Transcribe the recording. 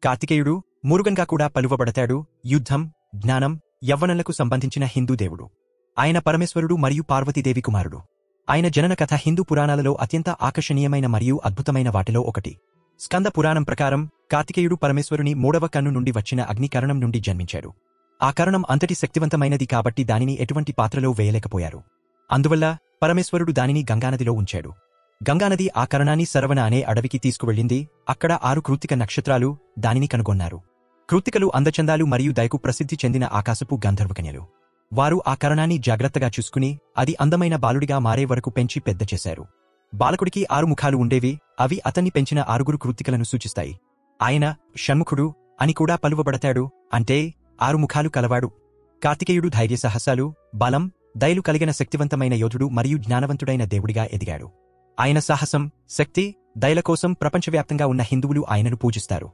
కార్తికేయుడు మురుగన్గా కూడా పలువబడతాడు. యుద్ధం, జ్ఞానం, యవ్వనలకు సంబంధించిన హిందూ దేవుడు. ఆయన పరమేశ్వరుడు మరియు పార్వతీదేవి కుమారుడు. ఆయన జనన కథ హిందూ పురాణాలలో అత్యంత ఆకర్షణీయమైన మరియు అద్భుతమైన వాటిలో ఒకటి. స్కంద పురాణం ప్రకారం కార్తికేయుడు పరమేశ్వరుని మూడవ కన్ను నుండి వచ్చిన అగ్నికరణం నుండి జన్మించాడు. ఆ కరణం అంతటి శక్తివంతమైనది కాబట్టి దానిని ఎటువంటి పాత్రలో వేయలేకపోయారు. అందువల్ల పరమేశ్వరుడు దానిని గంగానదిలో ఉంచాడు. గంగానది ఆ కరణాన్ని సరవణ అనే అడవికి తీసుకువెళ్ళింది. అక్కడ 6 కృత్తిక నక్షత్రాలు దానిని కనుగొన్నారు. కృత్తికలు అందచందాలు మరియు దయకు ప్రసిద్ధి చెందిన ఆకాశపు గంధర్వకన్యలు. వారు ఆ కరణాన్ని జాగ్రత్తగా చూసుకుని అది అందమైన బాలుడిగా మారే వరకు పెంచి పెద్ద చేశారు. బాలకుడికి 6 ముఖాలు ఉండేవి. అవి అతన్ని పెంచిన 6 కృత్తికలను సూచిస్తాయి. ఆయన షణ్ముఖుడు అని కూడా పలువబడతాడు, అంటే 6 ముఖాలు కలవాడు. కార్తికేయుడు ధైర్యసాహసాలు, బలం, దయలు కలిగిన శక్తివంతమైన యోధుడు మరియు జ్ఞానవంతుడైన దేవుడిగా ఎదిగాడు. ఆయన సాహసం, శక్తి, దయల కోసం ప్రపంచవ్యాప్తంగా ఉన్న హిందువులు ఆయనను పూజిస్తారు.